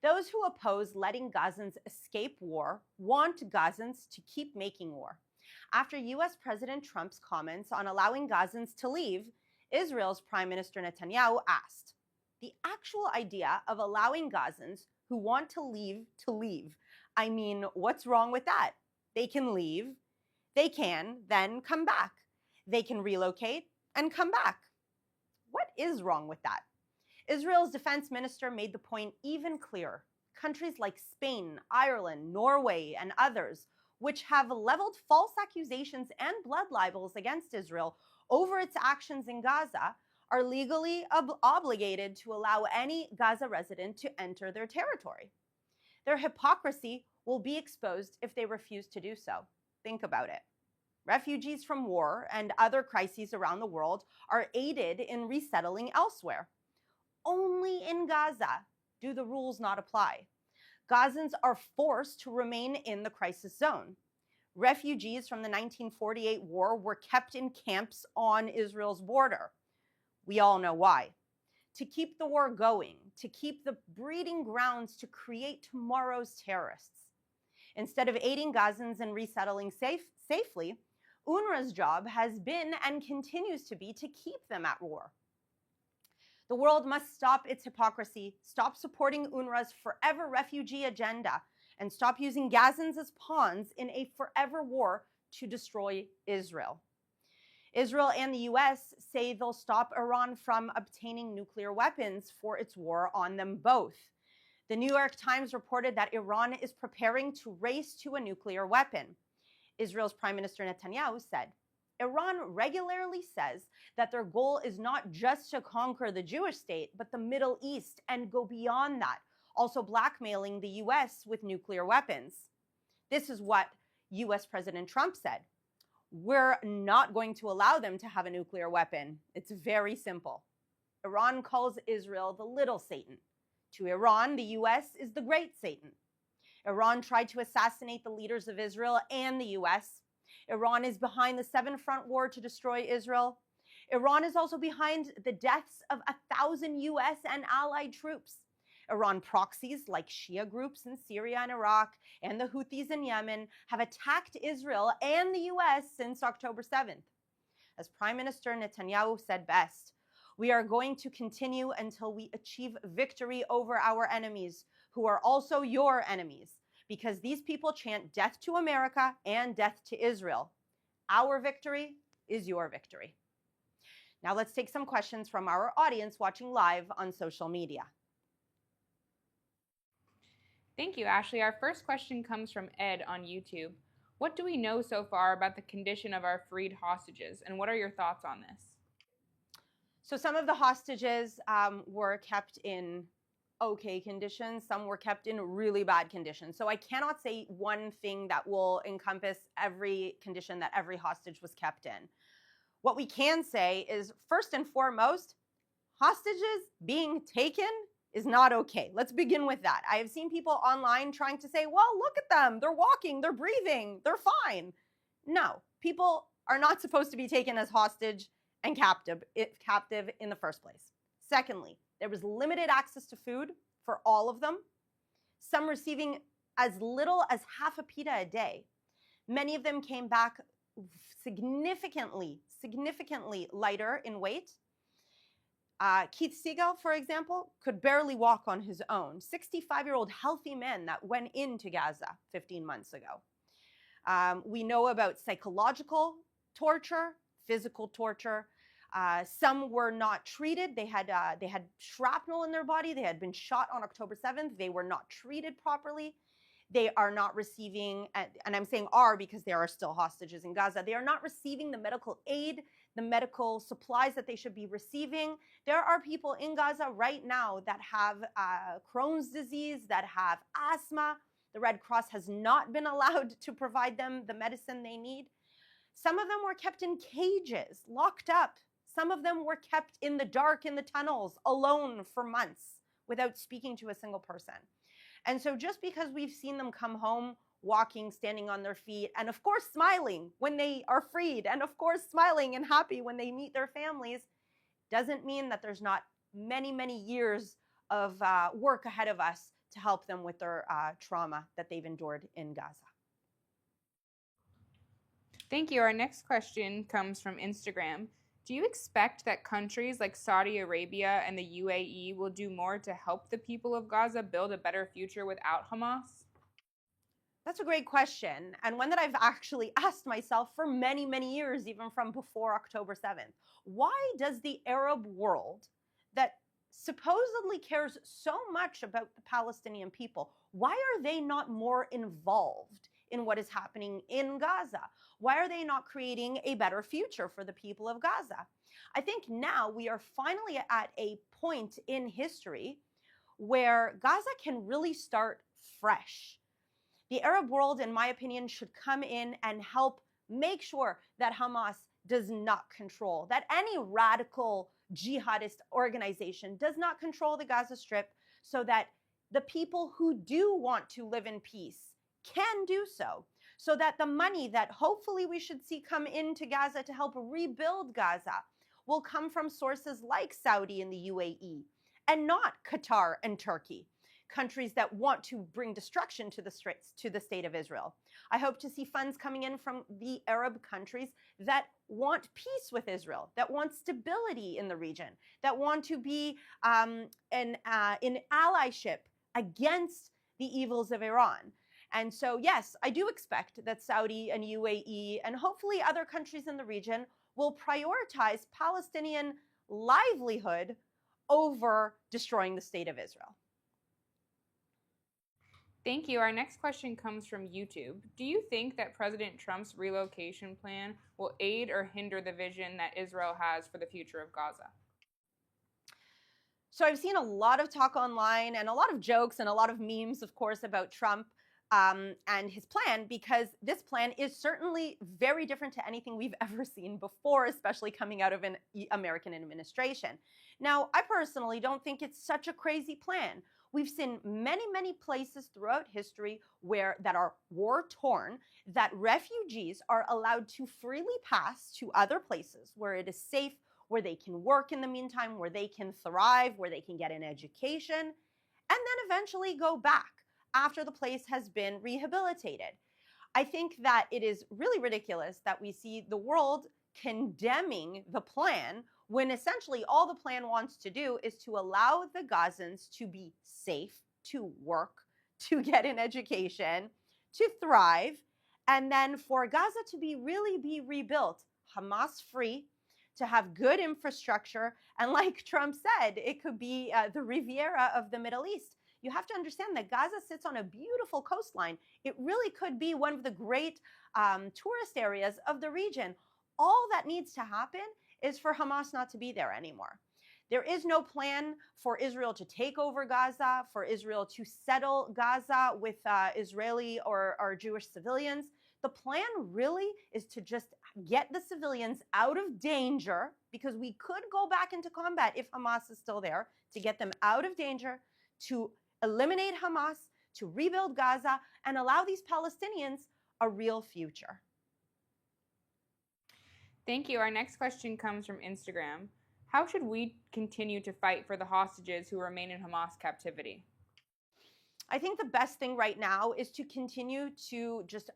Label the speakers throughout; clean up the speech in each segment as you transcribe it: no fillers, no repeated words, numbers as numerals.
Speaker 1: Those who oppose letting Gazans escape war want Gazans to keep making war. After US President Trump's comments on allowing Gazans to leave, Israel's Prime Minister Netanyahu asked, "The actual idea of allowing Gazans who want to leave, I mean, what's wrong with that? They can leave, they can then come back. They can relocate and come back. What is wrong with that?" Israel's defense minister made the point even clearer. Countries like Spain, Ireland, Norway, and others, which have leveled false accusations and blood libels against Israel over its actions in Gaza, are legally obligated to allow any Gaza resident to enter their territory. Their hypocrisy will be exposed if they refuse to do so. Think about it. Refugees from war and other crises around the world are aided in resettling elsewhere. Only in Gaza do the rules not apply. Gazans are forced to remain in the crisis zone. Refugees from the 1948 war were kept in camps on Israel's border. We all know why. To keep the war going, to keep the breeding grounds to create tomorrow's terrorists. Instead of aiding Gazans in resettling safely, UNRWA's job has been and continues to be to keep them at war. The world must stop its hypocrisy, stop supporting UNRWA's forever refugee agenda, and stop using Gazans as pawns in a forever war to destroy Israel. Israel and the US say they'll stop Iran from obtaining nuclear weapons for its war on them both. The New York Times reported that Iran is preparing to race to a nuclear weapon. Israel's Prime Minister Netanyahu said, "Iran regularly says that their goal is not just to conquer the Jewish state, but the Middle East and go beyond that, also blackmailing the US with nuclear weapons." This is what US President Trump said. "We're not going to allow them to have a nuclear weapon. It's very simple." Iran calls Israel the little Satan. To Iran, the US is the great Satan. Iran tried to assassinate the leaders of Israel and the US. Iran is behind the Seven Front War to destroy Israel. Iran is also behind the deaths of 1,000 US and allied troops. Iran proxies like Shia groups in Syria and Iraq and the Houthis in Yemen have attacked Israel and the US since October 7th. As Prime Minister Netanyahu said best, "We are going to continue until we achieve victory over our enemies, who are also your enemies, because these people chant death to America and death to Israel. Our victory is your victory." Now let's take some questions from our audience watching live on social media.
Speaker 2: Thank you, Ashley. Our first question comes from Ed on YouTube. What do we know so far about the condition of our freed hostages, and what are your thoughts on this?
Speaker 1: So some of the hostages were kept in okay conditions. Some were kept in really bad conditions. So I cannot say one thing that will encompass every condition that every hostage was kept in. What we can say is, first and foremost, hostages being taken is not okay. Let's begin with that. I have seen people online trying to say, well, look at them. They're walking, they're breathing, they're fine. No, people are not supposed to be taken as hostage and captive in the first place. Secondly, there was limited access to food for all of them, some receiving as little as half a pita a day. Many of them came back significantly lighter in weight. Keith Siegel, for example, could barely walk on his own. 65-year-old healthy man that went into Gaza 15 months ago. We know about psychological torture, physical torture. Some were not treated. They had shrapnel in their body. They had been shot on October 7th. They were not treated properly. They are not receiving, and I'm saying are because there are still hostages in Gaza, they are not receiving the medical aid, the medical supplies that they should be receiving. There are people in Gaza right now that have Crohn's disease, that have asthma. The Red Cross has not been allowed to provide them the medicine they need. Some of them were kept in cages, locked up. Some of them were kept in the dark in the tunnels, alone for months, without speaking to a single person. And so just because we've seen them come home, walking, standing on their feet, and of course smiling when they are freed, and of course smiling and happy when they meet their families, doesn't mean that there's not many, many years of work ahead of us to help them with their trauma that they've endured in Gaza.
Speaker 2: Thank you. Our next question comes from Instagram. Do you expect that countries like Saudi Arabia and the UAE will do more to help the people of Gaza build a better future without Hamas?
Speaker 1: That's a great question, and one that I've actually asked myself for many, many years, even from before October 7th. Why does the Arab world that supposedly cares so much about the Palestinian people, why are they not more involved in what is happening in Gaza? Why are they not creating a better future for the people of Gaza? I think now we are finally at a point in history where Gaza can really start fresh. The Arab world, in my opinion, should come in and help make sure that Hamas does not control, that any radical jihadist organization does not control the Gaza Strip, so that the people who do want to live in peace can do so, so that the money that hopefully we should see come into Gaza to help rebuild Gaza will come from sources like Saudi and the UAE, and not Qatar and Turkey, countries that want to bring destruction to the state of Israel. I hope to see funds coming in from the Arab countries that want peace with Israel, that want stability in the region, that want to be in allyship against the evils of Iran. And so, yes, I do expect that Saudi and UAE and hopefully other countries in the region will prioritize Palestinian livelihood over destroying the state of Israel.
Speaker 2: Thank you. Our next question comes from YouTube. Do you think that President Trump's relocation plan will aid or hinder the vision that Israel has for the future of Gaza?
Speaker 1: So I've seen a lot of talk online and a lot of jokes and a lot of memes, of course, about Trump and his plan, because this plan is certainly very different to anything we've ever seen before, especially coming out of an American administration. Now, I personally don't think it's such a crazy plan. We've seen many, many places throughout history that are war-torn, that refugees are allowed to freely pass to other places where it is safe, where they can work in the meantime, where they can thrive, where they can get an education, and then eventually go back after the place has been rehabilitated. I think that it is really ridiculous that we see the world condemning the plan when essentially all the plan wants to do is to allow the Gazans to be safe, to work, to get an education, to thrive, and then for Gaza to really be rebuilt, Hamas free, to have good infrastructure, and like Trump said, it could be the Riviera of the Middle East. You have to understand that Gaza sits on a beautiful coastline. It really could be one of the great tourist areas of the region. All that needs to happen is for Hamas not to be there anymore. There is no plan for Israel to take over Gaza, for Israel to settle Gaza with Israeli or Jewish civilians. The plan really is to just get the civilians out of danger, because we could go back into combat if Hamas is still there, to get them out of danger, to eliminate Hamas, to rebuild Gaza, and allow these Palestinians a real future.
Speaker 2: Thank you. Our next question comes from Instagram. How should we continue to fight for the hostages who remain in Hamas captivity?
Speaker 1: I think the best thing right now is to continue to just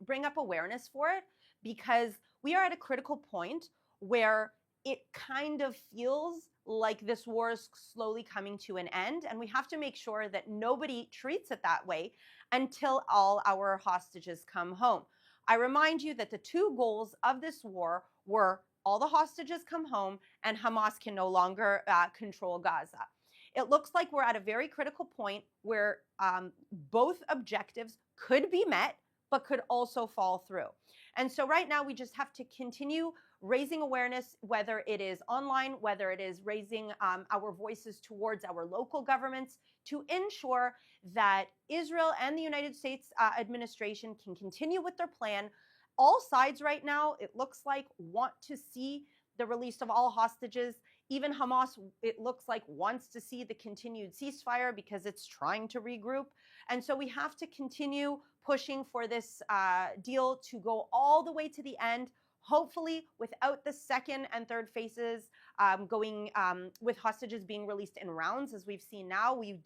Speaker 1: bring up awareness for it, because we are at a critical point where it kind of feels like this war is slowly coming to an end, and we have to make sure that nobody treats it that way until all our hostages come home. I remind you that the two goals of this war were all the hostages come home and Hamas can no longer control Gaza. It looks like we're at a very critical point where both objectives could be met, but could also fall through. And so right now we just have to continue raising awareness, whether it is online, whether it is raising our voices towards our local governments, to ensure that Israel and the United States administration can continue with their plan. All sides right now, it looks like, want to see the release of all hostages. Even Hamas, it looks like, wants to see the continued ceasefire because it's trying to regroup. And so we have to continue pushing for this deal to go all the way to the end. hopefully without the second and third phases going with hostages being released in rounds, as we've seen now. We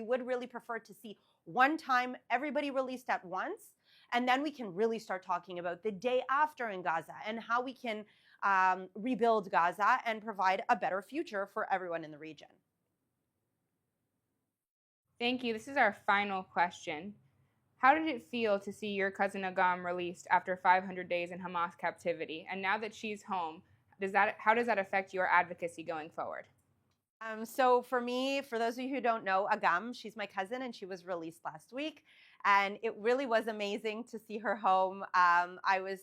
Speaker 1: would really prefer to see one time everybody released at once, and then we can really start talking about the day after in Gaza and how we can rebuild Gaza and provide a better future for everyone in the region.
Speaker 2: Thank you. This is our final question. How did it feel to see your cousin Agam released after 500 days in Hamas captivity? And now that she's home, how does that affect your advocacy going forward?
Speaker 1: So for me, for those of you who don't know, Agam, she's my cousin, and she was released last week. And it really was amazing to see her home. I was,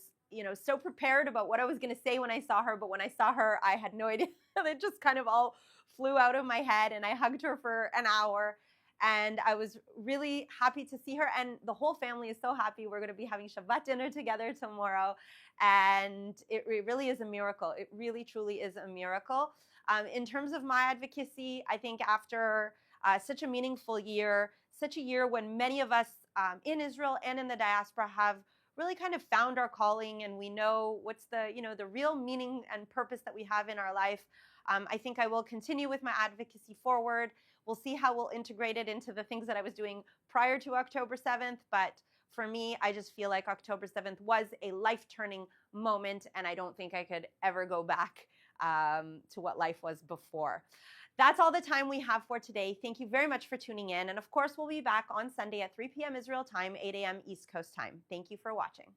Speaker 1: so prepared about what I was going to say when I saw her. But when I saw her, I had no idea. It just kind of all flew out of my head. And I hugged her for an hour. And I was really happy to see her. And the whole family is so happy. We're going to be having Shabbat dinner together tomorrow. And it really is a miracle. It really, truly is a miracle. In terms of my advocacy, I think after such a meaningful year, such a year when many of us in Israel and in the diaspora have really kind of found our calling, and we know what's the real meaning and purpose that we have in our life, I think I will continue with my advocacy forward. We'll see how we'll integrate it into the things that I was doing prior to October 7th. But for me, I just feel like October 7th was a life-turning moment, and I don't think I could ever go back to what life was before. That's all the time we have for today. Thank you very much for tuning in. And of course, we'll be back on Sunday at 3 p.m. Israel time, 8 a.m. East Coast time. Thank you for watching.